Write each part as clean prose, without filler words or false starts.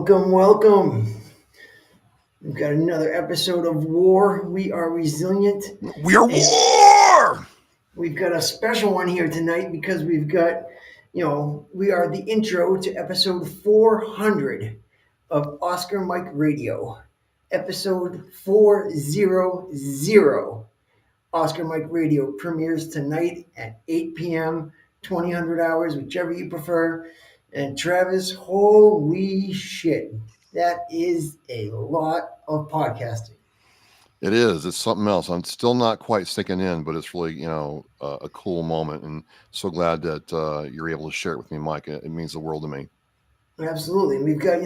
Welcome. We've got another episode of W.A.R. We are resilient. We are W.A.R. We've got a special one here tonight because we've got, we are the intro to episode 400 of Oscar Mike Radio. Episode 400. Oscar Mike Radio premieres tonight at 8 p.m., 2000 hours, whichever you prefer. And Travis, holy shit, that is a lot of podcasting. It is. It's something else. I'm still not quite sinking in, but it's really, a cool moment. And so glad that you're able to share it with me, Mike. It means the world to me. Absolutely. We've got,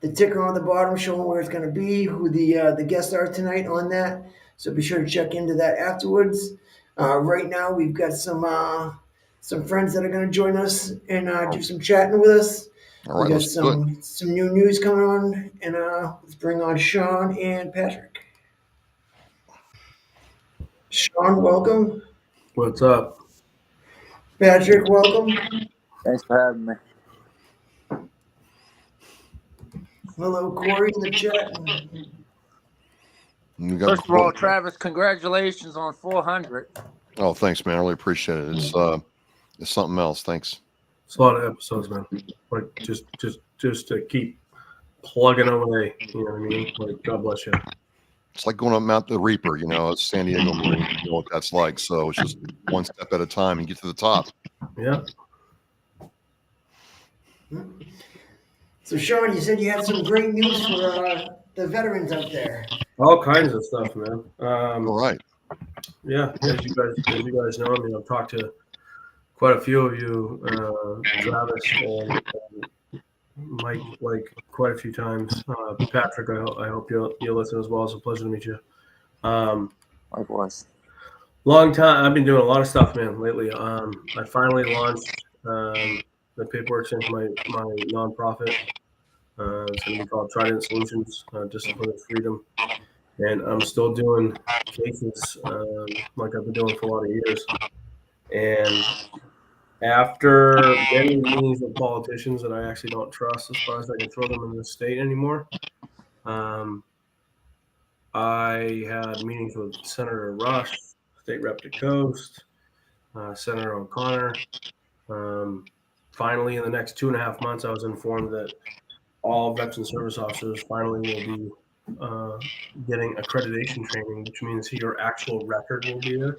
the ticker on the bottom showing where it's going to be, who the guests are tonight on that. So be sure to check into that afterwards. Right now, we've got some friends that are going to join us and do some chatting with us. All right, we got some new news coming on, and let's bring on Sean and Patrick. Sean, welcome. What's up? Patrick, welcome. Thanks for having me. Hello, Corey in the chat. First of all, Travis, congratulations on 400. Oh, thanks, man. I really appreciate it. It's something else. Thanks. It's a lot of episodes, man. Like just to keep plugging away. You know what I mean? Like, God bless you. It's like going up Mount the Reaper. It's San Diego Marine. You know what that's like. So it's just one step at a time and get to the top. Yeah. So, Sean, you said you had some great news for the veterans out there. All kinds of stuff, man. All right. Yeah, as you guys know, I've talked to quite a few of you, Travis and Mike, like quite a few times. Patrick, I hope you'll listen as well. It's a pleasure to meet you. Likewise. Long time. I've been doing a lot of stuff, man, lately. I finally launched the paperwork into my nonprofit. It's going to be called Trident Solutions, Discipline of Freedom. And I'm still doing cases like I've been doing for a lot of years. And after many meetings with politicians that I actually don't trust as far as I can throw them in the state anymore, I had meetings with Senator Rush, State Rep DeCoste, Senator O'Connor. Finally, in the next 2.5 months, I was informed that all veteran service officers finally will be getting accreditation training, which means your actual record will be there.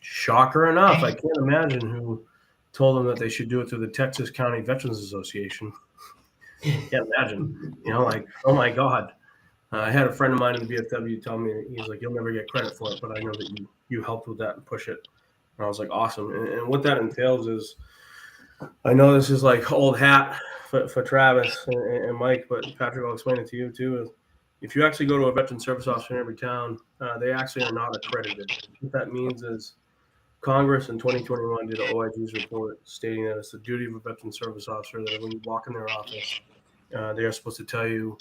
Shocker enough, I can't imagine who told them that they should do it through the Texas County Veterans Association. Can't imagine, like, oh my God. I had a friend of mine in the VFW tell me, he's like, you'll never get credit for it, but I know that you helped with that and push it. And I was like, awesome. And what that entails is, I know this is like old hat for Travis and Mike, but Patrick, I'll explain it to you too. Is if you actually go to a veteran service officer in every town, they actually are not accredited. What that means is Congress in 2021 did an OIG's report stating that it's the duty of a veteran service officer that when you walk in their office, they are supposed to tell you,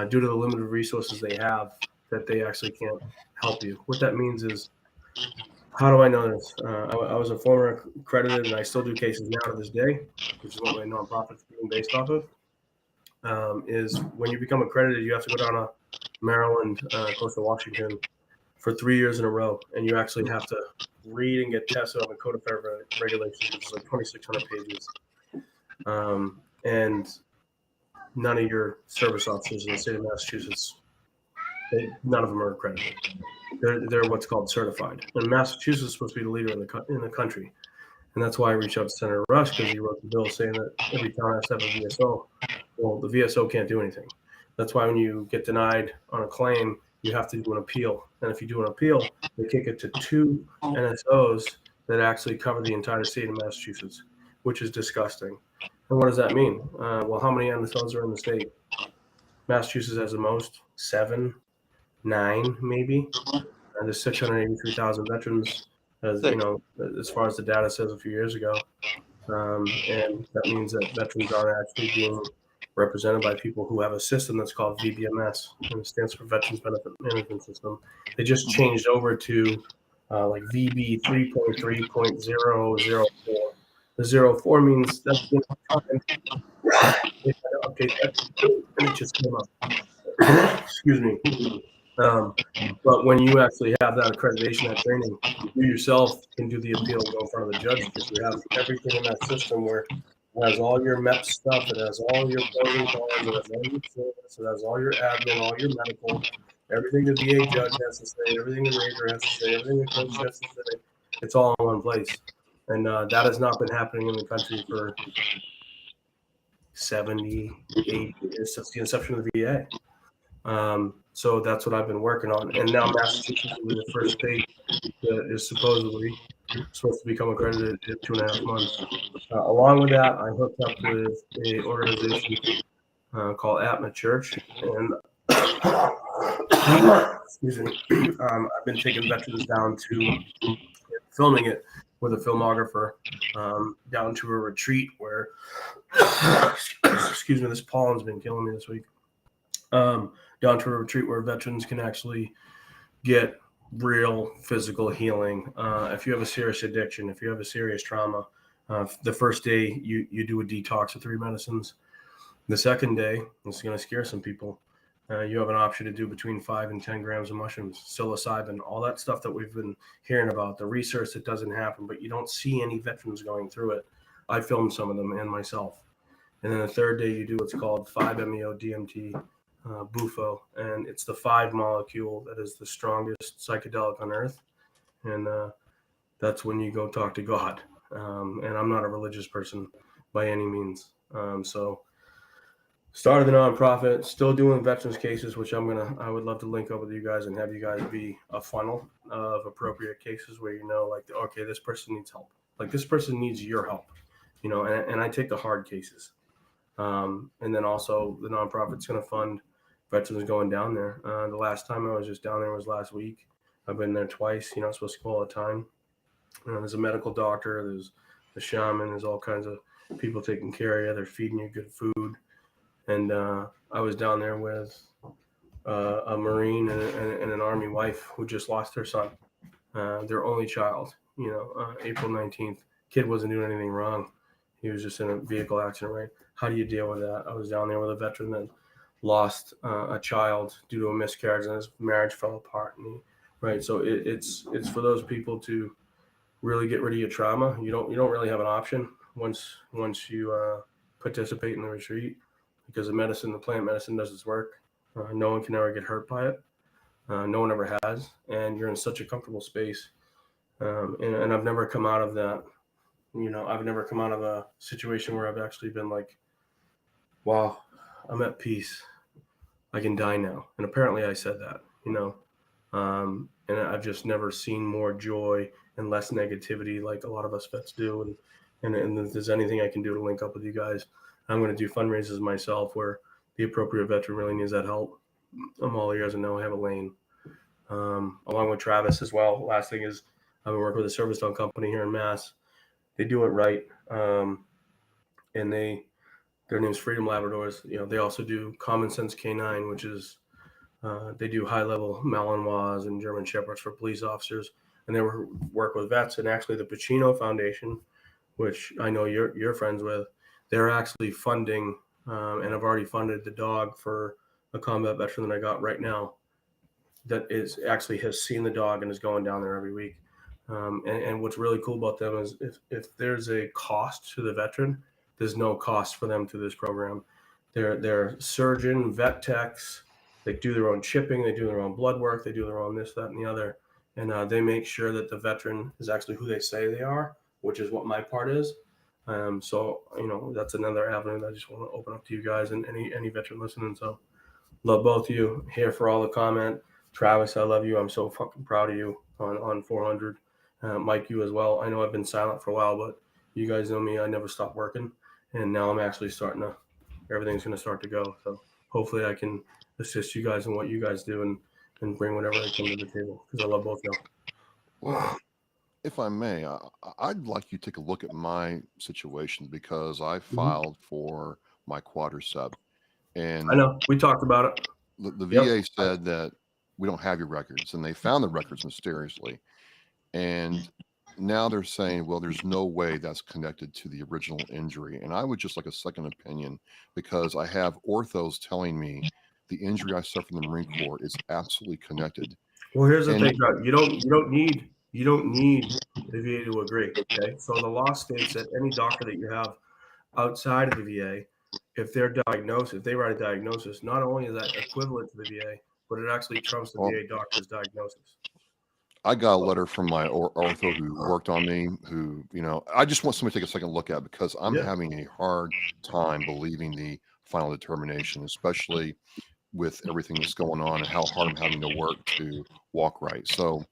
due to the limited resources they have, that they actually can't help you. What that means is, how do I know this? I was a former accredited, and I still do cases now to this day, which is what my nonprofit's being based off of. Is when you become accredited, you have to go down to Maryland, close to Washington, for 3 years in a row, and you actually have to read and get tested on the Code of Federal Regulations, which is like 2,600 pages. And none of your service officers in the state of Massachusetts, none of them are accredited. They're what's called certified. And Massachusetts is supposed to be the leader in the country. And that's why I reached out to Senator Rush, because he wrote the bill saying that every town has to have a VSO. Well, the VSO can't do anything. That's why when you get denied on a claim, you have to do an appeal. And if you do an appeal, they kick it to 2 NSOs that actually cover the entire state of Massachusetts, which is disgusting. And what does that mean? Well, how many MSOs are in the state? Massachusetts has the most, 7, 9 maybe. And there's 683,000 veterans, as you know, as far as the data says a few years ago. And that means that veterans aren't actually being represented by people who have a system that's called VBMS, and it stands for Veterans Benefit Management System. They just changed over to like VB 3.3.004. The 04 means that's the time they had to update that, and it just came up. Excuse me. But when you actually have that accreditation, that training, you yourself can do the appeal and go in front of the judge because you have everything in that system where it has all your MEP stuff, it has all your pros and cons, it has all your service, it has all your admin, all your medical, everything the VA judge has to say, everything the ranger has to say, everything the coach has to say. It's all in one place. And that has not been happening in the country for 70, 80 years since the inception of the VA. So that's what I've been working on. And now Massachusetts will be the first state that is supposedly supposed to become accredited in 2.5 months. Along with that, I hooked up with an organization called Atma Church. And excuse me, I've been taking veterans down to filming it with a filmographer down to a retreat where, excuse me, this pollen's been killing me this week. Down to a retreat where veterans can actually get real physical healing. If you have a serious addiction, if you have a serious trauma, the first day you do a detox of 3 medicines. The second day, this is going to scare some people. You have an option to do between 5 and 10 grams of mushrooms, psilocybin, all that stuff that we've been hearing about, the research that doesn't happen, but you don't see any veterans going through it. I filmed some of them and myself. And then the third day you do what's called 5-MeO-DMT, Bufo, and it's the 5 molecule that is the strongest psychedelic on earth. And that's when you go talk to God. And I'm not a religious person by any means. So started the nonprofit, still doing veterans cases, which I would love to link up with you guys and have you guys be a funnel of appropriate cases where you know, like, okay, this person needs help. Like this person needs your help, you know, and I take the hard cases. And then also the nonprofit's going to fund veterans going down there. The last time I was just down there was last week. I've been there twice. You're not supposed to go all the time. There's a medical doctor, there's a shaman, there's all kinds of people taking care of you. They're feeding you good food. And I was down there with a Marine and an Army wife who just lost her son, their only child, you know, April 19th. Kid wasn't doing anything wrong. He was just in a vehicle accident, right? How do you deal with that? I was down there with a veteran that lost a child due to a miscarriage and his marriage fell apart. Right. So it's for those people to really get rid of your trauma. You don't really have an option once you participate in the retreat, because the plant medicine does its work. No one can ever get hurt by it. No one ever has. And you're in such a comfortable space. And I've never come out of that. You know, I've never come out of a situation where I've actually been like, wow, I'm at peace. I can die now. And apparently I said that, you know, and I've just never seen more joy and less negativity like a lot of us vets do. And if there's anything I can do to link up with you guys, I'm going to do fundraisers myself where the appropriate veteran really needs that help. I'm all ears and know I have a lane. Along with Travis as well. Last thing is I've been working with a service dog company here in Mass. They do it right. And their name's Freedom Labradors. You know, they also do Common Sense Canine, which is they do high-level Malinois and German Shepherds for police officers, and they work with vets. And actually, the Pacino Foundation, which I know you're friends with, they're actually funding and have already funded the dog for a combat veteran that I got right now. That has seen the dog and is going down there every week. And what's really cool about them is if there's a cost to the veteran, there's no cost for them to this program. They're surgeon, vet techs. They do their own chipping. They do their own blood work. They do their own this, that, and the other. And they make sure that the veteran is actually who they say they are, which is what my part is. So, you know, that's another avenue that I just want to open up to you guys and any veteran listening. So love both of you. Here for all the comment. Travis, I love you. I'm so fucking proud of you on 400. Mike, you as well. I know I've been silent for a while, but you guys know me. I never stop working, and now I'm actually starting to. Everything's going to start to go. So hopefully, I can assist you guys in what you guys do and bring whatever I can to the table because I love both of you. Well, if I may, I'd like you to take a look at my situation because I filed for my quadricep, and I know we talked about it. the Yep. VA said that we don't have your records, and they found the records mysteriously. And now they're saying, well, there's no way that's connected to the original injury. And I would just like a second opinion because I have orthos telling me the injury I suffered in the Marine Corps is absolutely connected. Well, here's the And thing, Doug. You don't need the VA to agree. Okay, so the law states that any doctor that you have outside of the VA, if they're diagnosed, if they write a diagnosis, not only is that equivalent to the VA, but it actually trumps the Well, VA doctor's diagnosis. I got a letter from my ortho who worked on me, who, I just want somebody to take a second look at because I'm Yeah. having a hard time believing the final determination, especially with everything that's going on and how hard I'm having to work to walk right. So,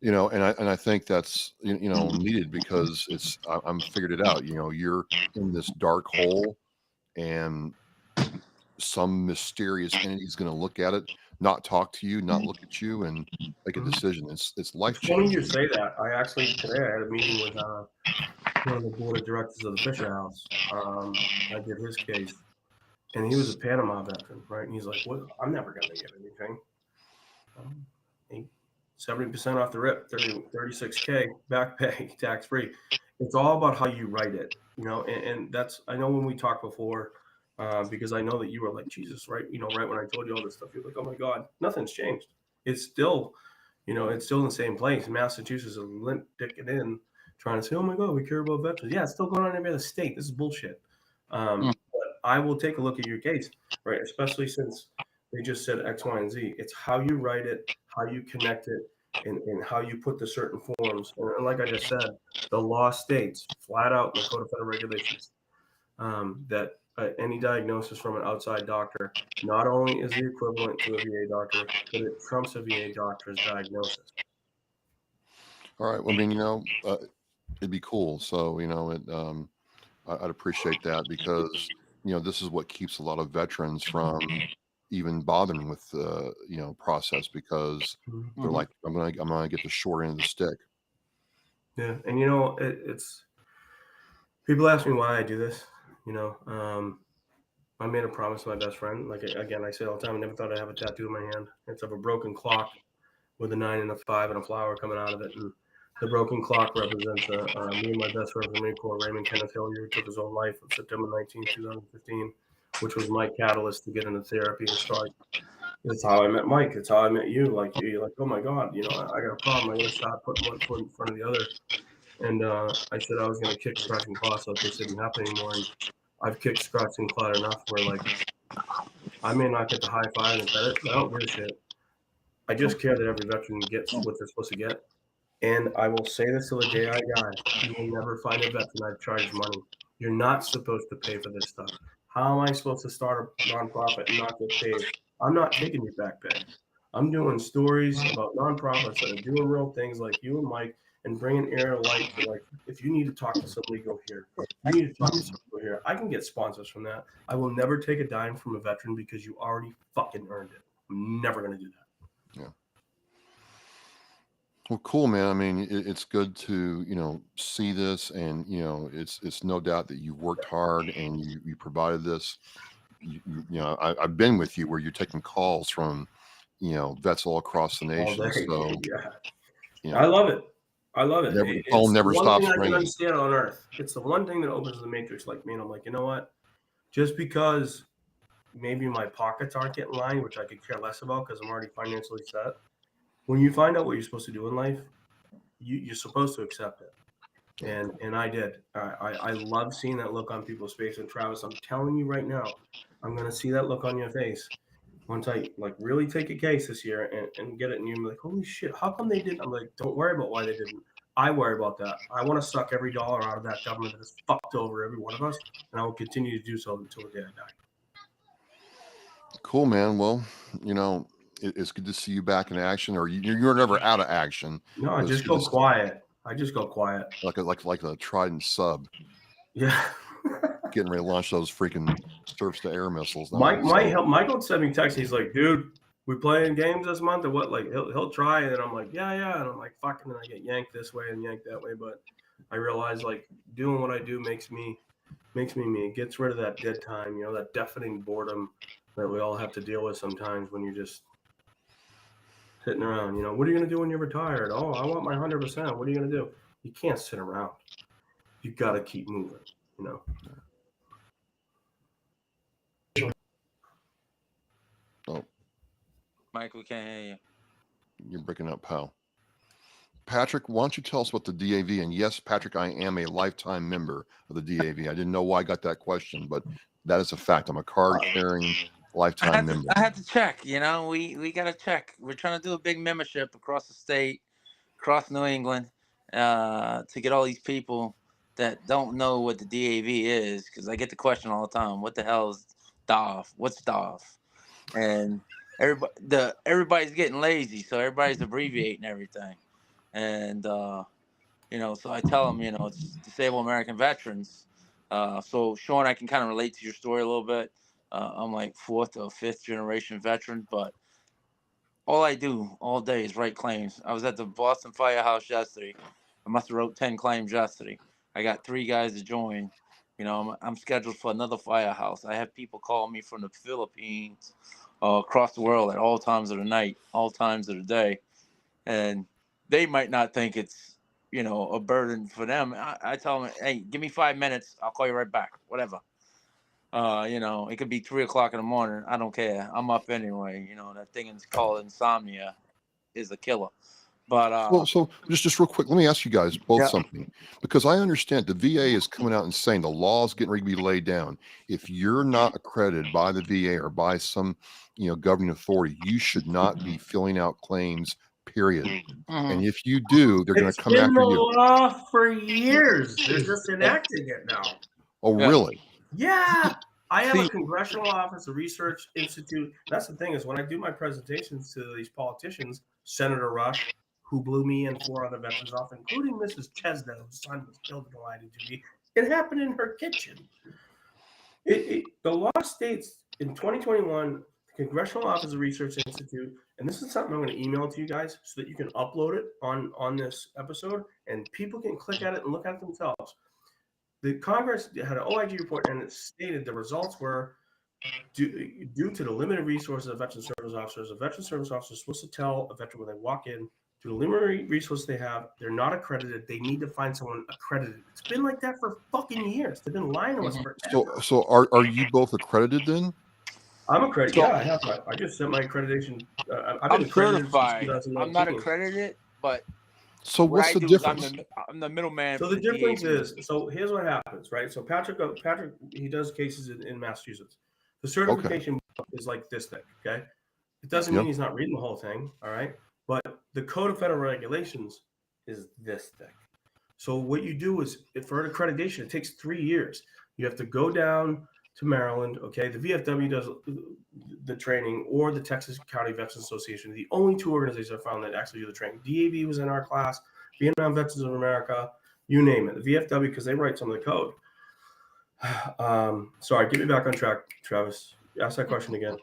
and I think that's, needed because I'm figured it out. You're in this dark hole and some mysterious entity is going to look at it, not talk to you, not look at you, and make a decision. It's life It's funny you changing. say that. I actually today I had a meeting with one of the board of directors of the Fisher House. I did his case, and he was a Panama veteran, right? And he's like, "What? I'm never going to get anything." 70% off the rip, 36K back pay, tax free. It's all about how you write it, and that's, I know when we talked before, because I know that you were like, Jesus, right? Right when I told you all this stuff, you're like, oh my God, nothing's changed. It's still, it's still in the same place. Massachusetts is limp dicking in, trying to say, oh my God, we care about veterans. Yeah, it's still going on in every other state. This is bullshit. But I will take a look at your case, right? Especially since they just said X, Y, and Z. It's how you write it, how you connect it, and how you put the certain forms. And like I just said, the law states flat out in the Code of Federal Regulations that any diagnosis from an outside doctor not only is the equivalent to a VA doctor, but it trumps a VA doctor's diagnosis. All right. Well, I mean, it'd be cool. So, I'd appreciate that because, this is what keeps a lot of veterans from even bothering with the, process because they're like, I'm gonna get the short end of the stick. Yeah, and it's people ask me why I do this. I made a promise to my best friend. Like again, I say all the time, I never thought I'd have a tattoo in my hand. It's of a broken clock with a 9 and a 5 and a flower coming out of it. And the broken clock represents me and my best friend from the Marine Corps, Raymond Kenneth Hilliard, took his own life on September 19, 2015, which was my catalyst to get into therapy and start. It's how I met Mike. It's how I met you. Like you're like, oh my God, I got a problem. I'm gonna stop putting one foot in front of the other. And I said I was gonna kick, scratch, and claw, so this didn't happen anymore. And I've kicked, scratched, and clawed enough where like I may not get the high five and credit. I don't give a shit. I just care that every veteran gets what they're supposed to get. And I will say this till the day I die. You will never find a veteran I've charged money. You're not supposed to pay for this stuff. How am I supposed to start a nonprofit and not get paid? I'm not taking your back pay. I'm doing stories about nonprofits that are doing real things like you and Mike and bringing air to light to, like, if you need to talk to somebody, go here. You need to talk to somebody, go here. I can get sponsors from that. I will never take a dime from a veteran because you already fucking earned it. I'm never going to do that. Yeah. Well, cool, man. I mean, it's good to, see this and, it's no doubt that you worked hard and you provided this. I've been with you where you're taking calls from, vets all across the All nation. day. So, Yeah. I love it. I love it. the phone It's never the one stops thing I can ringing. understand on earth. It's the one thing that opens the matrix like me. And I'm like, you know what? Just because maybe my pockets aren't getting lined, which I could care less about because I'm already financially set. When you find out what you're supposed to do in life, you're supposed to accept it. And I did. I love seeing that look on people's face. And Travis, I'm telling you right now, I'm going to see that look on your face once I really take a case this year and get it, and you're like, holy shit, how come they didn't? I'm like, don't worry about why they didn't. I worry about that. I want to suck every dollar out of that government that has fucked over every one of us, and I will continue to do so until the day I die. Cool, man. Well, it's good to see you back in action, or you're never out of action. No, But it's just good go to quiet. I just go quiet. Like a Trident sub Yeah. getting ready to launch those freaking surface to air missiles. Michael sent me a text. He's like, dude, we playing games this month or what? Like he'll try, and I'm like, yeah. And I'm like, fuck, and then I get yanked this way and yanked that way. But I realize like doing what I do makes me me. It gets rid of that dead time, that deafening boredom that we all have to deal with sometimes when you're just sitting around. What are you gonna do when you're retired? Oh, I want my 100%. What are you gonna do? You can't sit around. You gotta keep moving. Oh, Mike, we can't hear you. you're breaking up, pal. Patrick, why don't you tell us about the DAV? And yes, Patrick, I am a lifetime member of the DAV. I didn't know why I got that question, but that is a fact. I'm a card-carrying lifetime member. I had to check. We got to check. We're trying to do a big membership across the state, across New England, to get all these people that don't know what the DAV is, because I get the question all the time: what the hell is DAV? What's DAV? And everybody's getting lazy, so everybody's abbreviating everything. And so I tell them, it's disabled American veterans. So Sean, I can kind of relate to your story a little bit. I'm like 4th or 5th generation veteran, but all I do all day is write claims. I was at the Boston Firehouse yesterday. I must have wrote 10 claims yesterday. I got 3 guys to join. I'm scheduled for another firehouse. I have people call me from the Philippines, across the world at all times of the night, all times of the day, and they might not think it's a burden for them. I tell them, hey, give me 5 minutes, I'll call you right back, whatever. It could be 3 o'clock in the morning, I don't care, I'm up anyway. That thing is called insomnia is a killer. But So just real quick, let me ask you guys both Yeah. something, because I understand the VA is coming out and saying the law is getting ready to be laid down. If you're not accredited by the VA or by some governing authority, you should not be filling out claims, period. And if you do, they're going to come been after the you. law for years. They're just enacting it now. Oh, Yeah. really? Yeah. I have a See- Congressional Office of Research Institute. That's the thing, is when I do my presentations to these politicians, Senator Rush, who blew me and 4 other veterans off, including Mrs. Chesna, whose son was killed in the line of duty. It happened in her kitchen. The law states in 2021, the Congressional Office of Research Institute, and this is something I'm going to email to you guys so that you can upload it on this episode and people can click at it and look at it themselves. The Congress had an OIG report, and it stated the results were due to the limited resources of veteran service officers. A veteran service officer is supposed to tell a veteran when they walk in, to the limited resources they have, they're not accredited. They need to find someone accredited. It's been like that for fucking years. They've been lying to us forever. So are you both accredited then? I'm accredited. So- Yeah, I have. I just sent my accreditation. I've been I'm accredited certified. since 2019. I'm not accredited, but So what what's I the do difference? is I'm the middleman. So for the difference DAV. is, so here's what happens, right? So Patrick, he does cases in Massachusetts. The certification book is like this thick, okay? It doesn't mean he's not reading the whole thing, all right? But the Code of Federal Regulations is this thick. So what you do is, for an accreditation, it takes 3 years. You have to go down to Maryland, okay? The VFW does the training, or the Texas County Veterans Association. The only 2 organizations I found that actually do the training. DAV was in our class, Vietnam Veterans of America, you name it. The VFW, because they write some of the code. Sorry, get me back on track, Travis. Ask that question again.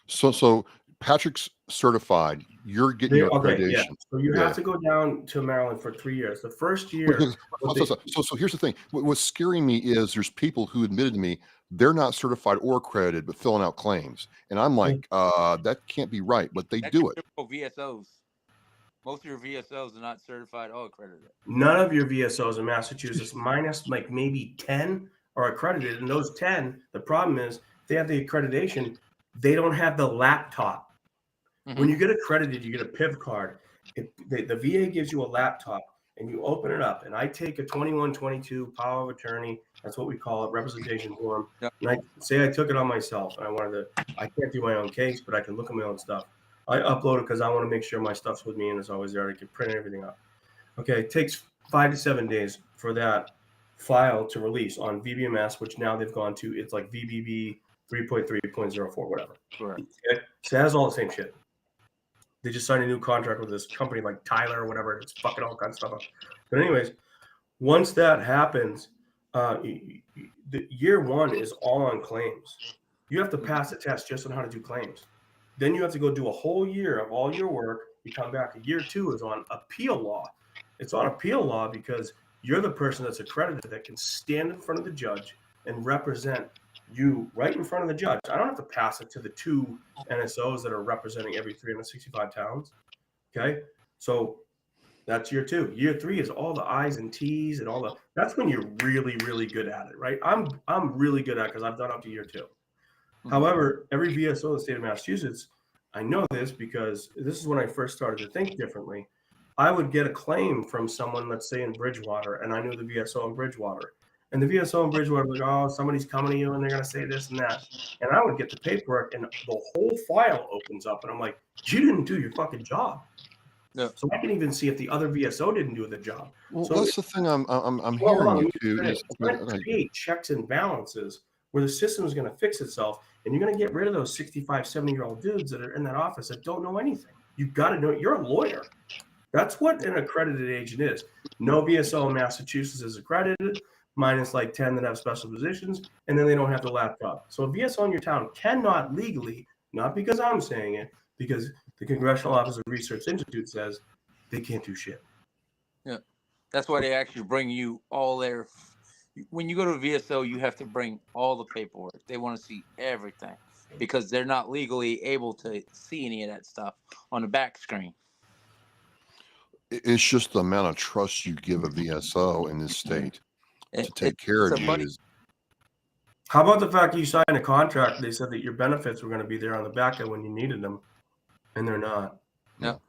So Patrick's certified. You're getting your accreditation. Okay, yeah. So you have to go down to Maryland for 3 years. The first year. So here's the thing. What's scaring me is there's people who admitted to me they're not certified or accredited, but filling out claims, and I'm like, that can't be right, but they That's do your it. typical VSOs. Most of your VSOs are not certified or accredited. None of your VSOs in Massachusetts, minus like maybe 10, are accredited. And those 10, the problem is they have the accreditation. They don't have the laptop. When you get accredited, you get a PIV card. The VA gives you a laptop, and you open it up. And I take a 2122 power of attorney. That's what we call it, representation form. Yep. And I say I took it on myself, and I can't do my own case, but I can look at my own stuff. I upload it because I want to make sure my stuff's with me and it's always there. I can print everything up. Okay, it takes 5 to 7 days for that file to release on VBMS, which now they've gone to, it's like VBB 3.3.04, whatever. Correct. Okay? So it has all the same shit. They just signed a new contract with this company like Tyler or whatever. It's fucking all kinds of stuff up. But anyways, once that happens, the year one is all on claims. You have to pass the test just on how to do claims. Then you have to go do a whole year of all your work. You come back. Year two is on appeal law. It's on appeal law because you're the person that's accredited that can stand in front of the judge and represent you right in front of the judge. I don't have to pass it to the two NSOs that are representing every 365 towns. Okay. So that's year two. Year three is all the I's and T's and all the, that's when you're really, really good at it, right? I'm really good at it because I've done up to year two. However, every VSO in the state of Massachusetts, I know this because this is when I first started to think differently. I would get a claim from someone, let's say in Bridgewater, and I knew the VSO in Bridgewater. And the VSO in Bridgewater was like, oh, somebody's coming to you and they're going to say this and that. And I would get the paperwork and the whole file opens up. And I'm like, you didn't do your fucking job. No. So I can even see if the other VSO didn't do the job. Well, So that's the thing I'm hearing you too. Is, create checks and balances where the system is going to fix itself, and you're going to get rid of those 65, 70-year-old dudes that are in that office that don't know anything. You've got to know. You're a lawyer. That's what an accredited agent is. No VSO in Massachusetts is accredited, minus like 10 that have special positions, and then they don't have the laptop. So a VSO in your town cannot legally, not because I'm saying it, because the Congressional Office of Research Institute says they can't do shit. Yeah, that's why they actually bring you all their. When you go to a VSO, you have to bring all the paperwork. They want to see everything because they're not legally able to see any of that stuff on the back screen. it's just the amount of trust you give a VSO in this state to take care of you is. How about the fact that you signed a contract? They said that your benefits were going to be there on the back end when you needed them, and they're not. No.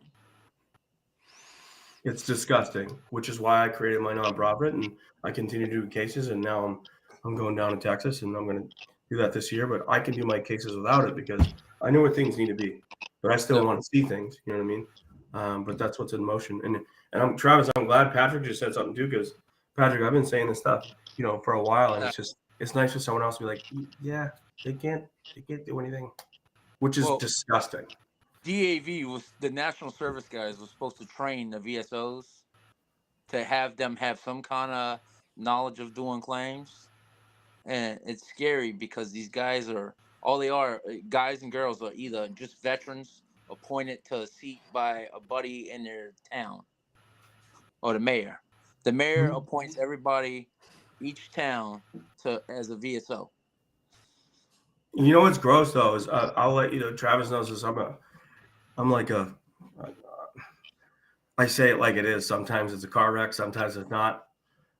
It's disgusting, which is why I created my nonprofit and I continue to do cases. And now I'm going down to Texas and I'm going to do that this year. But I can do my cases without it because I know where things need to be. But I still want to see things. You know what I mean? But that's what's in motion. And Travis, I'm glad Patrick just said something too, because Patrick, I've been saying this stuff, for a while, and it's nice for someone else to be like, yeah, they can't do anything, which is disgusting. DAV was the National Service guys was supposed to train the VSOs to have them have some kind of knowledge of doing claims, and it's scary because these guys are guys and girls are either just veterans appointed to a seat by a buddy in their town or the mayor. The mayor appoints everybody, each town, as a VSO. You know what's gross though is I'll let Travis knows this. I'm like I say it like it is. Sometimes it's a car wreck, sometimes it's not.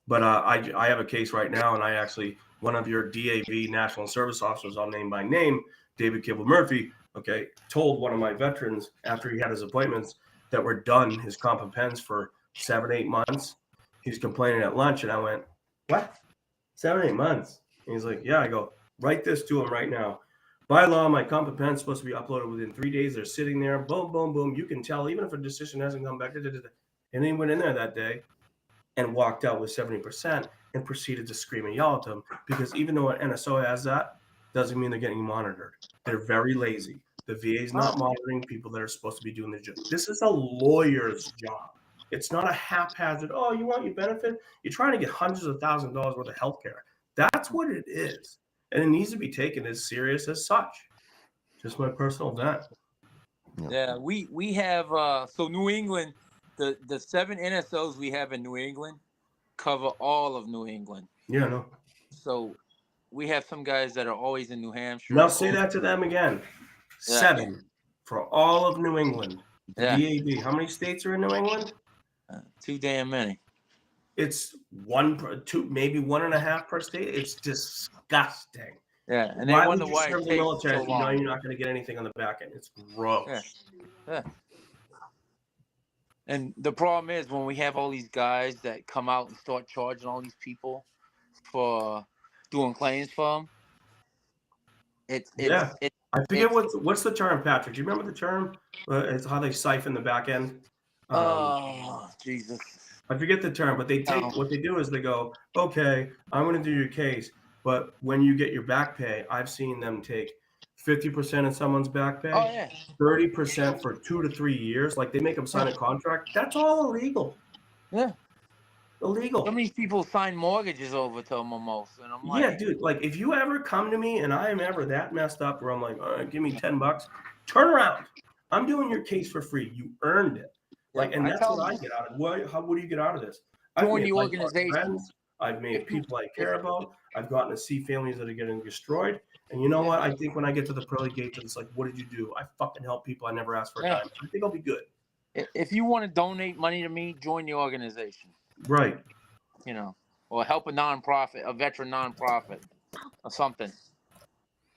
But I have a case right now, and one of your DAV National Service Officers, I'll name by name, David Kibble Murphy, told one of my veterans after he had his appointments that were done, his comp and pens for 7-8 months. He's complaining at lunch, and I went, what? 7-8 months? And he's like, yeah. I go, write this to him right now. By law, my comp and pen is supposed to be uploaded within 3 days. They're sitting there, boom, boom, boom. You can tell, even if a decision hasn't come back. And he went in there that day and walked out with 70% and proceeded to scream and yell at them, because even though an NSO has that, doesn't mean they're getting monitored. They're very lazy. The VA is not monitoring people that are supposed to be doing their job. This is a lawyer's job. It's not a haphazard, oh, you want your benefit? You're trying to get hundreds of thousands of dollars worth of health care. That's what it is. And it needs to be taken as serious as such. Just my personal vent. Yeah, we have so New England, the 7 NSOs we have in New England cover all of New England. Yeah, no. So we have some guys that are always in New Hampshire. Now say that to them again. 7 for all of New England. Yeah. DAV. How many states are in New England? Too damn many. It's 1, 2, maybe 1.5 per state. It's disgusting. Yeah, and they why wonder would you why serve it the takes military so if you know long. you're not going to get anything on the back end? It's gross. Yeah. And the problem is when we have all these guys that come out and start charging all these people for doing claims for them. I forget what's the term, Patrick. Do you remember the term? It's how they siphon the back end. Oh, Jesus. I forget the term, but what they do is they go, okay, I'm going to do your case, but when you get your back pay, I've seen them take 50% of someone's back Oh pay, yeah. 30% for 2 to 3 years. Like they make them sign a contract. That's all illegal. Yeah. Illegal. Some of these people sign mortgages over to them almost, and I'm like, Yeah, dude. Like if you ever come to me and I am ever that messed up where I'm like, all right, give me $10, turn around. I'm doing your case for free. You earned it. Like, and I that's tell what I them, get out of it. What do you get out of this? I've join made the lifelong organization. friends. I've made If you- people I if- care about. I've gotten to see families that are getting destroyed. And you know what? I think when I get to the pearly gates, it's like, what did you do? I fucking help people. I never asked for a Yeah. dime. I think I'll be good. If you want to donate money to me, join the organization. Right. You know, or help a nonprofit, a veteran nonprofit, or something.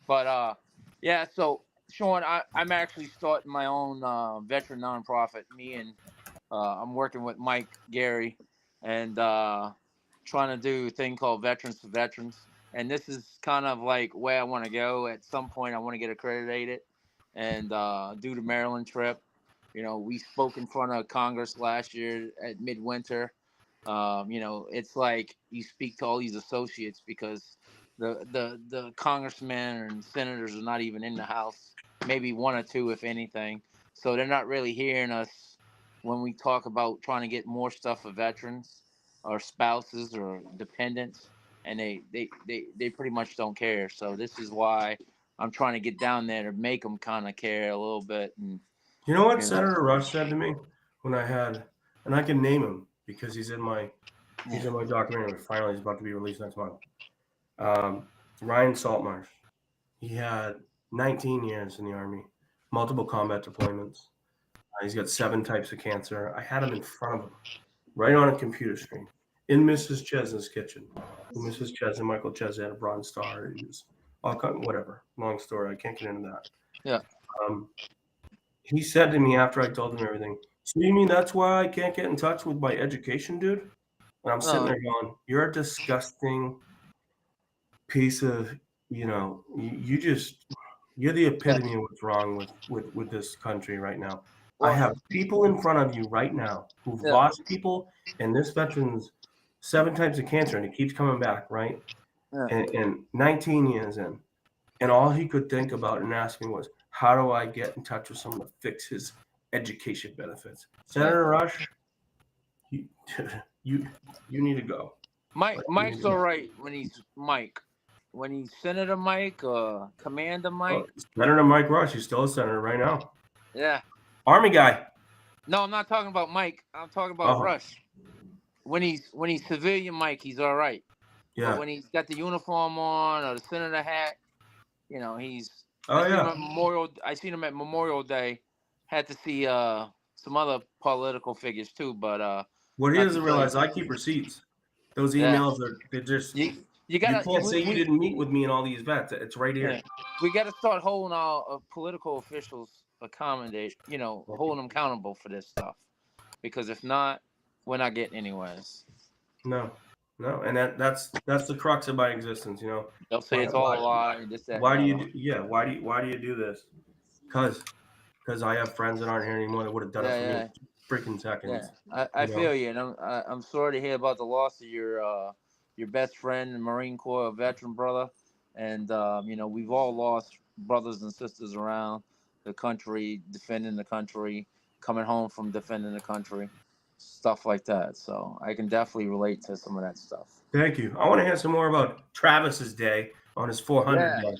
But yeah. So Sean, I'm actually starting my own veteran nonprofit. Me and I'm working with Mike Gary, and trying to do a thing called Veterans for Veterans. And this is kind of like where I want to go. At some point, I want to get accredited and do the Maryland trip. You know, we spoke in front of Congress last year at midwinter. You know, it's like you speak to all these associates because the congressmen and senators are not even in the House. Maybe one or two, if anything. So they're not really hearing us when we talk about trying to get more stuff for veterans or spouses or dependents, and they pretty much don't care. So this is why I'm trying to get down there to make them kind of care a little bit. And You know what Senator Rush said to me when I had, and I can name him because he's in my documentary. Finally, he's about to be released next month. Ryan Saltmarsh. He had 19 years in the Army, multiple combat deployments. He's got 7 types of cancer. I had him in front of him, right on a computer screen, in Mrs. Chesna's kitchen. Mrs. Chesna, Michael Chesna had a Bronze Star. He was all whatever. Long story. I can't get into that. yeah, He said to me after I told him everything, so you mean that's why I can't get in touch with my education, dude? And I'm sitting there going, you're a disgusting piece of, you're the epitome of what's wrong with this country right now. I have people in front of you right now who've lost people, and this veteran's 7 types of cancer, and it keeps coming back, right? And 19 years in, and all he could think about and ask me was, how do I get in touch with someone to fix his education benefits? Senator Rush, you need to go. Mike's all right when he's Mike. When he's Senator Mike or Commander Mike. Senator Mike Rush, he's still a senator right now. Yeah. Army guy. No, I'm not talking about Mike. I'm talking about Rush. When he's civilian Mike, he's all right. Yeah. But when he's got the uniform on or the senator hat, he's. Oh, I seen him at Memorial Day. Had to see some other political figures too, but what he doesn't realize, I keep receipts. Those emails they're just. You can't say you didn't meet with me in all these vets. It's right here. Yeah. We got to start holding our political officials holding them accountable for this stuff. Because if not, we're not getting anywheres. No, and that's the crux of my existence. They'll say it's all a lie. Why do you do this? Because I have friends that aren't here anymore that would have done it for me freaking seconds. Yeah, I feel you, and I'm sorry to hear about the loss of your best friend and Marine Corps veteran brother, and we've all lost brothers and sisters around the country, defending the country, coming home from defending the country, stuff like that. So I can definitely relate to some of that stuff. Thank you. I want to hear some more about Travis's day on his 400 day.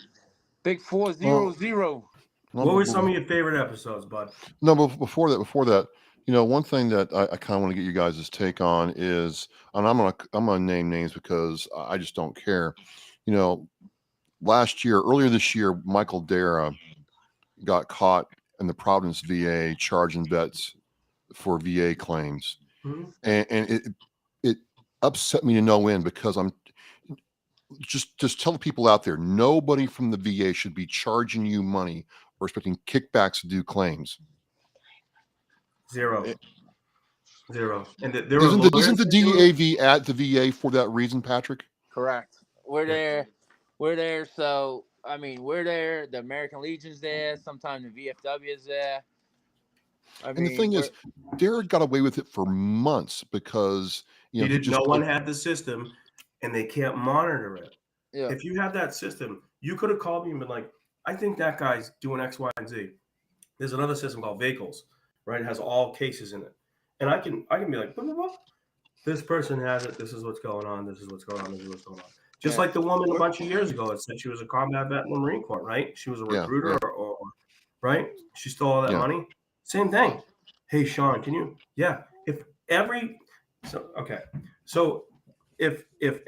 Big 400. What were some of your favorite episodes, bud? No, but before that, one thing that I kind of want to get you guys' take on is, and I'm gonna name names because I just don't care. Earlier this year, Michael Dara got caught in the Providence VA charging vets for VA claims, and it upset me to no end because I'm just tell the people out there, nobody from the VA should be charging you money or expecting kickbacks to do claims. Zero. And isn't the DAV at the VA for that reason, Patrick? Correct. We're there. So we're there. The American Legion's there. Sometimes the VFW is there. And the thing is, Derek got away with it for months because no one had the system, and they can't monitor it. Yeah. If you had that system, you could have called me and been like, I think that guy's doing X, Y, and Z. There's another system called vehicles, right? It has all cases in it. And I can be like, blah, blah, blah. This person has it. This is what's going on. This is what's going on. This is what's going on. Just Yeah. like the woman a bunch of years ago that said she was a combat vet in the Marine Corps, right? She was a recruiter, Yeah. or right? She stole all that Yeah. money. Same thing. Hey, Sean, can you? Yeah. If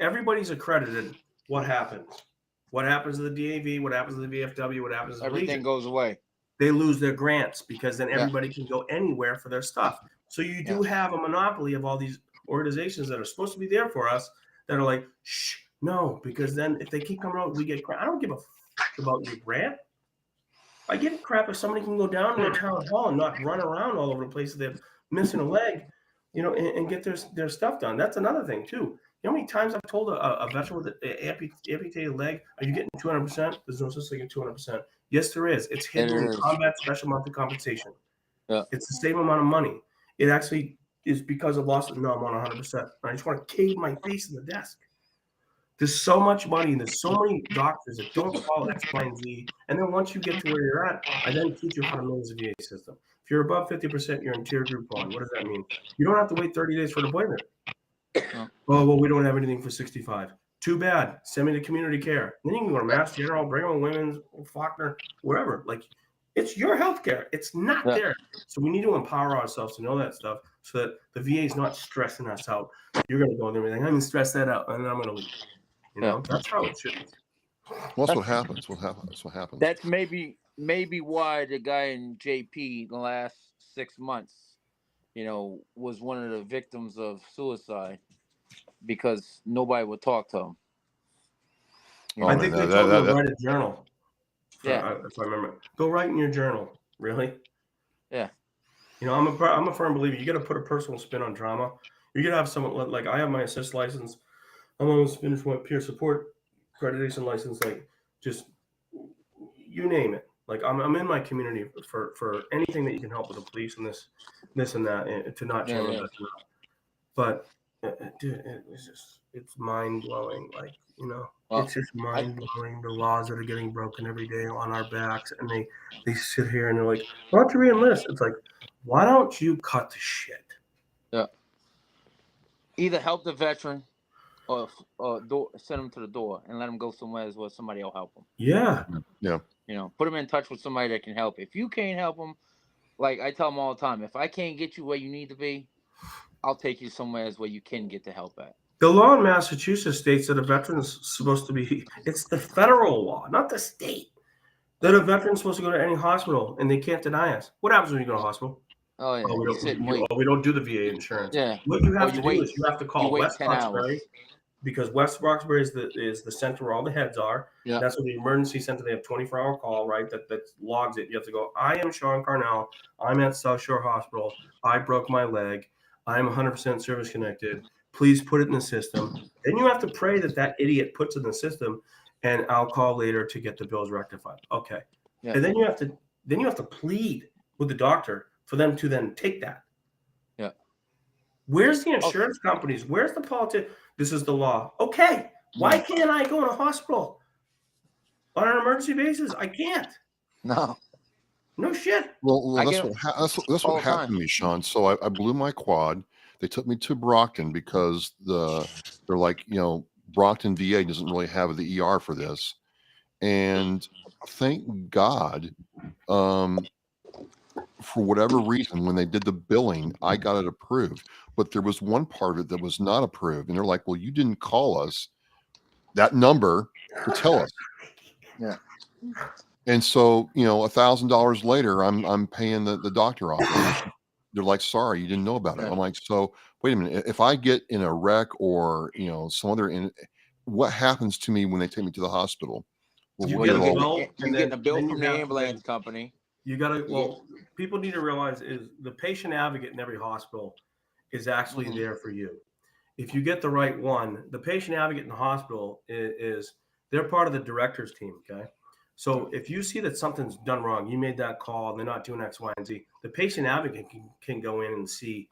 everybody's accredited, what happens? What happens to the DAV? What happens to the VFW? What happens to the Everything Legion? goes away. They lose their grants because then everybody can go anywhere for their stuff. So you do have a monopoly of all these organizations that are supposed to be there for us that are like, shh, no, because then if they keep coming out, we get crap. I don't give a fuck about your grant. I give a crap if somebody can go down to their town hall and not run around all over the place if they're missing a leg, and get their stuff done. That's another thing too. You know how many times I've told a veteran with an amputated leg, are you getting 200%? There's no such thing as 200%. Yes, there is. It's hidden in combat special monthly compensation. Yeah. It's the same amount of money. It actually is because of loss. No, I'm on 100%. I just want to cave my face in the desk. There's so much money and there's so many doctors that don't follow X, Y, and Z. And then once you get to where you're at, I then teach you how to manage the VA system. If you're above 50%, you're in tier group 1. What does that mean? You don't have to wait 30 days for an appointment. Oh, well, we don't have anything for 65. Too bad. Send me to community care. Then you can go to Mass General, Brigham Women's, Faulkner, wherever. Like, it's your health care. It's not there. So we need to empower ourselves to know that stuff so that the VA is not stressing us out. You're going to go and everything. I'm going to stress that out, and then I'm going to leave. That's how it should be. Well, that's what happens. That's what happens. That's maybe why the guy in JP the last 6 months, was one of the victims of suicide because nobody would talk to him. I think they told him to write a journal. If I remember, go write in your journal. Really? Yeah. I'm a firm believer. You got to put a personal spin on drama. You got to have someone like I have my assist license. I'm almost finished my peer support accreditation license. Like, just you name it. Like, I'm in my community for anything that you can help with the police and this and that, to not channel that. But dude, it's mind blowing. Like, it's just mind blowing the laws that are getting broken every day on our backs, and they sit here and they're like, "Why don't you re-enlist?" It's like, why don't you cut the shit? Yeah. Either help the veteran or send them to the door and let them go somewhere where somebody will help them. Yeah. Yeah. Put them in touch with somebody that can help. If you can't help them, like I tell them all the time, if I can't get you where you need to be, I'll take you somewhere where you can get the help at. The law in Massachusetts states that a veteran is supposed to be, it's the federal law, not the state, that a veteran's supposed to go to any hospital and they can't deny us. What happens when you go to a hospital? Oh, yeah. We don't do the VA insurance. Yeah. What you have to do is you have to call West Roxbury, hours. because West Roxbury is the center where all the heads are. Yeah. That's what the emergency center, they have 24-hour call, right? That logs it. You have to go, I am Sean Carnell. I'm at South Shore Hospital. I broke my leg. I'm 100% service connected. Please put it in the system. Then you have to pray that idiot puts it in the system, and I'll call later to get the bills rectified. Okay. Yeah. And then you have to plead with the doctor for them to then take that. Yeah. Where's the insurance companies? Where's the politics? This is the law. Okay. Why can't I go in a hospital on an emergency basis? I can't. No shit. Well, that's what happened to me, Sean. So I blew my quad. They took me to Brockton because they're like, Brockton VA doesn't really have the ER for this. And thank God, for whatever reason, when they did the billing, I got it approved. But there was one part of it that was not approved. And they're like, well, you didn't call us that number to tell us. Yeah. And so, $1,000 later, I'm paying the doctor off. They're like, sorry, you didn't know about it. I'm like, so wait a minute. If I get in a wreck or, some other, what happens to me when they take me to the hospital? Well, you're getting a bill from the ambulance company. You got to, people need to realize is the patient advocate in every hospital is actually there for you. If you get the right one, the patient advocate in the hospital is they're part of the director's team. Okay. So if you see that something's done wrong, you made that call and they're not doing X, Y, and Z, the patient advocate can go in and see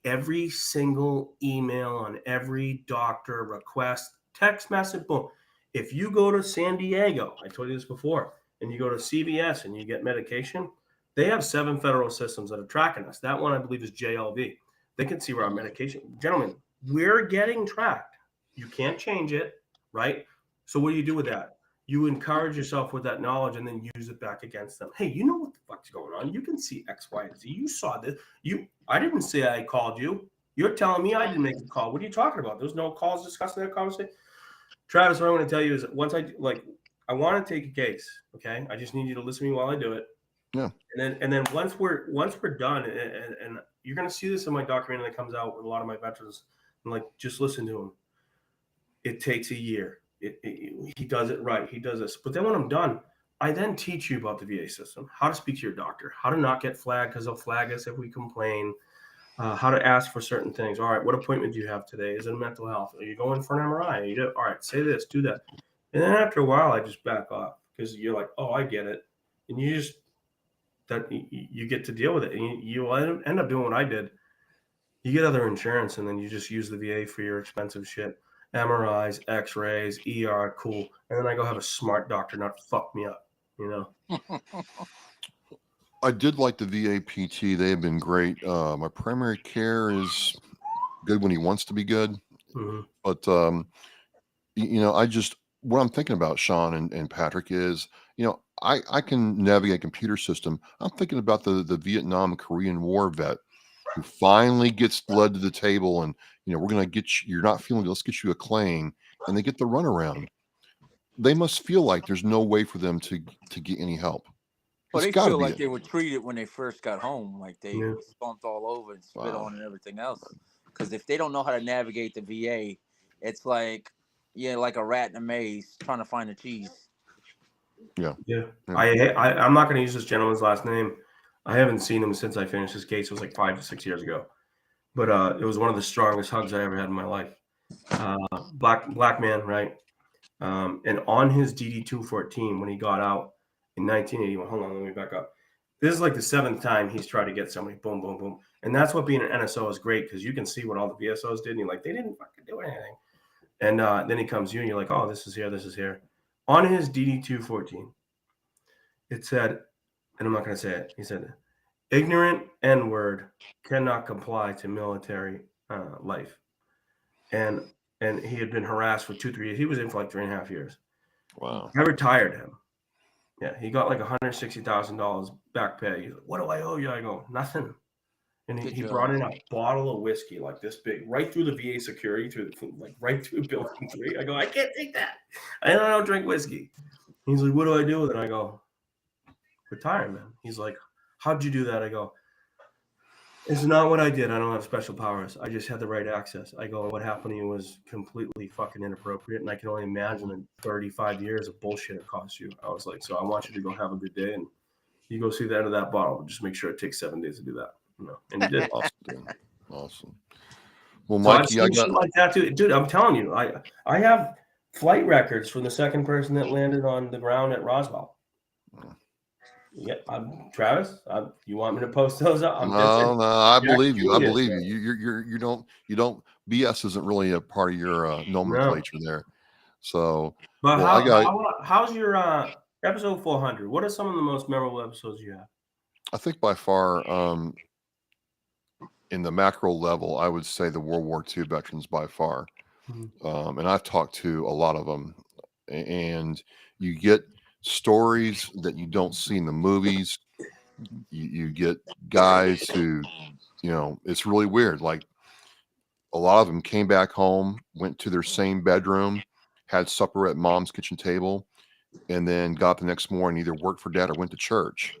every single email on every doctor request, text message, boom. If you go to San Diego, I told you this before, and you go to CVS and you get medication, they have 7 federal systems that are tracking us. That one, I believe, is JLV. They can see where our medication, gentlemen, we're getting tracked. You can't change it, right? So what do you do with that? You encourage yourself with that knowledge and then use it back against them. Hey, you know what the fuck's going on? You can see X, Y, and Z. You saw this. I didn't say I called you. You're telling me I didn't make the call. What are you talking about? There's no calls discussing that conversation. Travis, what I'm going to tell you is once I want to take a case, okay? I just need you to listen to me while I do it. Yeah. And then once we're done, and you're going to see this in my documentary that comes out with a lot of my veterans. And like, just listen to him. It takes a year. He does it right. He does this. But then when I'm done, I then teach you about the VA system, how to speak to your doctor, how to not get flagged because they'll flag us if we complain, how to ask for certain things. All right, what appointment do you have today? Is it mental health? Are you going for an MRI? All right, say this, do that. And then after a while, I just back off because you're like, oh, I get it. And you get to deal with it. And you end up doing what I did. You get other insurance and then you just use the VA for your expensive shit. MRIs, X-rays, ER, cool. And then I go have a smart doctor not fuck me up, I did like the VA PT. They have been great. My primary care is good when he wants to be good. Mm-hmm. But, what I'm thinking about, Sean and Patrick, is, I can navigate a computer system. I'm thinking about the Vietnam and Korean War vet who finally gets led to the table and, we're going to get you, you're not feeling good, let's get you a claim, and they get the runaround. They must feel like there's no way for them to get any help. Well, It's they gotta feel be like it. they were treated when they first got home, like they Yeah. stomped all over and spit Wow. on and everything else. Because if they don't know how to navigate the VA, it's like, like a rat in a maze trying to find the cheese. Yeah. I'm not going to use this gentleman's last name. I haven't seen him since I finished his case. It was like 5 to 6 years ago. But it was one of the strongest hugs I ever had in my life. Black man, right? And on his DD-214, when he got out in 1981, hold on, let me back up. This is like the 7th time he's tried to get somebody, boom, boom, boom. And that's what being an NSO is great, because you can see what all the VSOs did, and you're like, they didn't fucking do anything. And then he comes to you, and you're like, oh, this is here, this is here. On his DD-214, it said, and I'm not going to say it, he said, ignorant N-word cannot comply to military life. And he had been harassed for 2-3 years. He was in for like 3.5 years. Wow. I retired him. Yeah, he got like $160,000 back pay. He's like, what do I owe you? I go, nothing. And he brought in a bottle of whiskey like this big, right through the VA security, right through building 3. I go, I can't take that. I don't drink whiskey. He's like, what do I do with it? I go, retirement. He's like, how'd you do that? I go, it's not what I did. I don't have special powers. I just had the right access. I go, what happened to you was completely fucking inappropriate. And I can only imagine the 35 years of bullshit it cost you. I was like, so I want you to go have a good day. And you go see the end of that bottle. Just make sure it takes 7 days to do that. And he did. Awesome. Well, So Mikey, I've seen shit like that too. Dude, I'm telling you, I have flight records from the second person that landed on the ground at Roswell. Yeah, Travis. You want me to post those up? No, I believe you. I believe you. You don't. BS isn't really a part of your nomenclature there. So, but well, how's your episode 400? What are some of the most memorable episodes you have? I think by far, in the macro level, I would say the World War II veterans by far. And I've talked to a lot of them, and you get stories that you don't see in the movies. You get guys who, it's really weird. Like a lot of them came back home, went to their same bedroom, had supper at mom's kitchen table, and then got up the next morning, either worked for dad or went to church.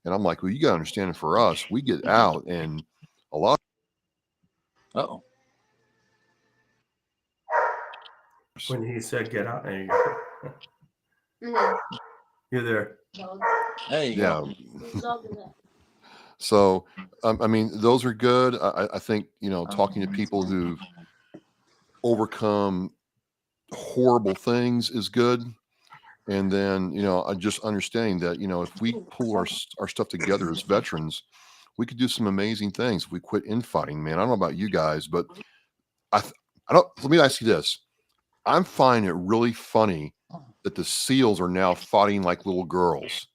And I'm like, well, you got to understand, for us, we get out and a lot. Uh-oh. When he said get out, there you go. You're there. There you go. So, I mean, those are good. I think, talking to people who've overcome horrible things is good. And then, just understanding that, if we pull our stuff together as veterans, we could do some amazing things if we quit infighting, man. I don't know about you guys, but I don't, let me ask you this. I'm finding it really funny that the SEALs are now fighting like little girls.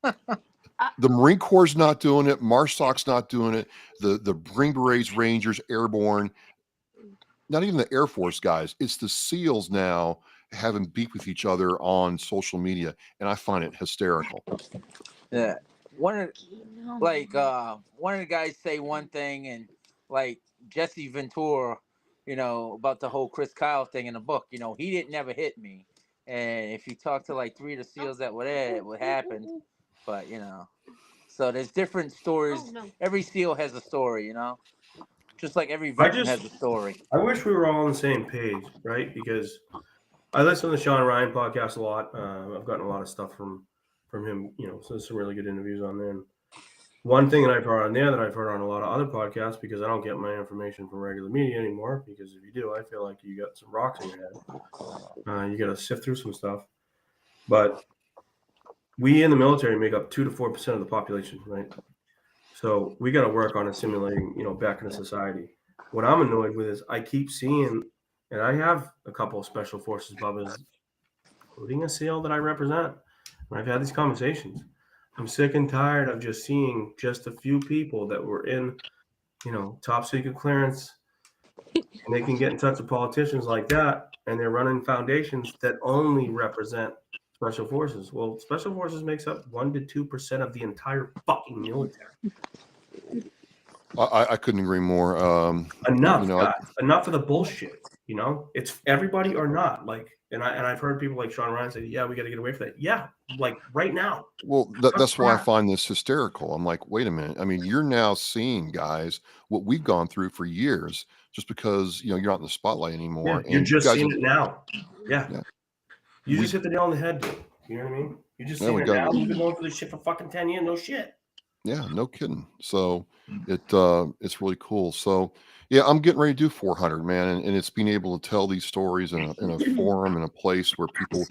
The Marine Corps is not doing it. MARSOC's not doing it. The Green Berets, Rangers, Airborne, not even the Air Force guys. It's the SEALs now having beef with each other on social media, and I find it hysterical. Yeah. One of the guys say one thing, and like Jesse Ventura, about the whole Chris Kyle thing in the book, he didn't never hit me. And if you talk to like 3 of the SEALs that were there, it would happen. But so there's different stories. Every SEAL has a story, just like every veteran has a story. I wish we were all on the same page, right? Because I listen to the Sean Ryan podcast a lot. I've gotten a lot of stuff from him, so there's some really good interviews on there. And one thing that I've heard on there that I've heard on a lot of other podcasts, because I don't get my information from regular media anymore, because if you do, I feel like you got some rocks in your head. You got to sift through some stuff. But we in the military make up 2 to 4% of the population, right? So we got to work on assimilating, back into society. What I'm annoyed with is I keep seeing, and I have a couple of special forces bubbas, including a SEAL that I represent. And I've had these conversations. I'm sick and tired of just seeing just a few people that were in, top secret clearance, and they can get in touch with politicians like that, and they're running foundations that only represent special forces. Well, special forces makes up 1 to 2% of the entire fucking military. I couldn't agree more. Enough, guys. Enough of the bullshit. It's everybody or not. Like, and I've heard people like Sean Ryan say, "Yeah, we got to get away from that." Yeah, like right now. Well, that's why I find this hysterical. I'm like, wait a minute. I mean, you're now seeing, guys, what we've gone through for years, just because you're not in the spotlight anymore. Yeah, you're just seeing it now. Yeah. You just hit the nail on the head, dude. You know what I mean? You're just seeing it now. You've been going for this shit for fucking 10 years. No shit. Yeah, no kidding. So it's really cool. So yeah, I'm getting ready to do 400, man, and it's being able to tell these stories in a forum, in a place where people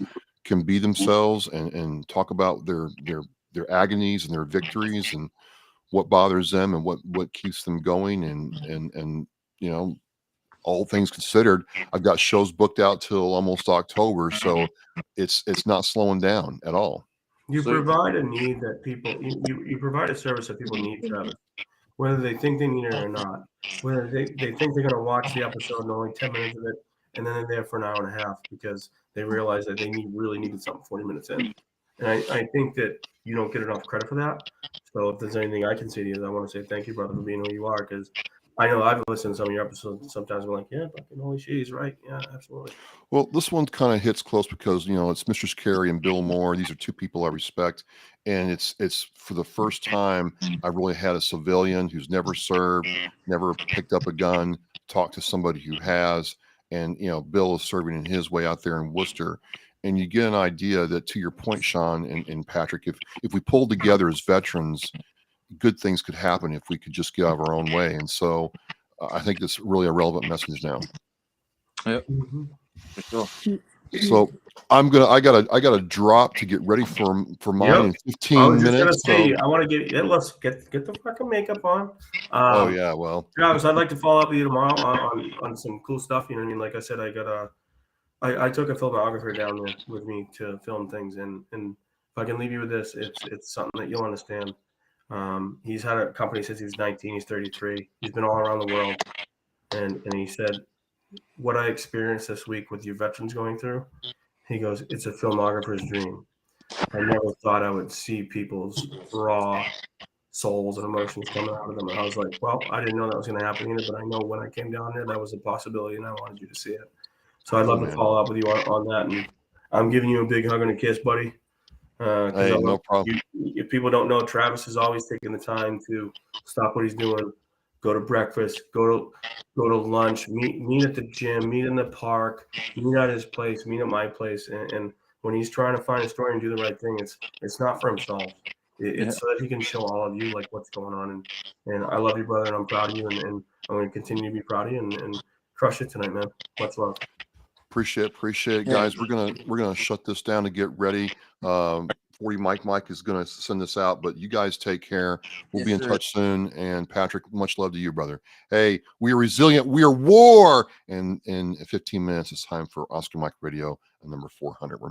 can be themselves and talk about their agonies and their victories and what bothers them and what keeps them going and all things considered, I've got shows booked out till almost October, so it's not slowing down at all. You provide a need that people you provide a service that people need, Travis, whether they think they need it or not, whether they think they're going to watch the episode and only 10 minutes of it, and then they're there for an hour and a half because they realize that they really needed something 40 minutes in. And I think that you don't get enough credit for that. So if there's anything I can say to you, I want to say thank you, brother, for being who you are, because I know I've listened to some of your episodes, and sometimes I'm like, yeah, fucking holy shit, he's right. Yeah, absolutely. Well, this one kind of hits close because, it's Mistress Carrie and Bill Moore. These are 2 people I respect. And it's for the first time I really had a civilian who's never served, never picked up a gun, talked to somebody who has. And, Bill is serving in his way out there in Worcester. And you get an idea that, to your point, Sean and Patrick, if we pulled together as veterans, good things could happen if we could just get out of our own way. And so I think that's really a relevant message now. Yep. For sure. So I gotta drop to get ready for mine in 15 minutes. I want to get the fucking makeup on. Oh yeah, well, Travis, I'd like to follow up with you tomorrow on some cool stuff. You know what I mean? Like I said, I took a filmographer down there with me to film things, and if I can leave you with this, it's something that you'll understand. He's had a company since he was 19. He's 33. He's been all around the world, and he said, what I experienced this week with you veterans going through, he goes, it's a filmographer's dream. I never thought I would see people's raw souls and emotions coming out of them. And I was like, well, I didn't know that was going to happen either, but I know when I came down there, that was a possibility, and I wanted you to see it. So I'd love to follow up with you on that. And I'm giving you a big hug and a kiss, buddy. Hey, no problem. If people don't know, Travis is always taking the time to stop what he's doing, go to breakfast, go to lunch, meet at the gym, meet in the park, meet at his place, meet at my place. And when he's trying to find a story and do the right thing, it's not for himself. It's so that he can show all of you like what's going on. And I love you, brother, and I'm proud of you, and I'm going to continue to be proud of you and crush it tonight, man. Much love. Appreciate it, guys. We're gonna shut this down to get ready. 40 Mike is gonna send this out, but you guys take care. We'll be in touch soon. And Patrick, much love to you, brother. Hey, we are resilient. We are WAR. And in 15 minutes, it's time for Oscar Mike Radio, number 400. We're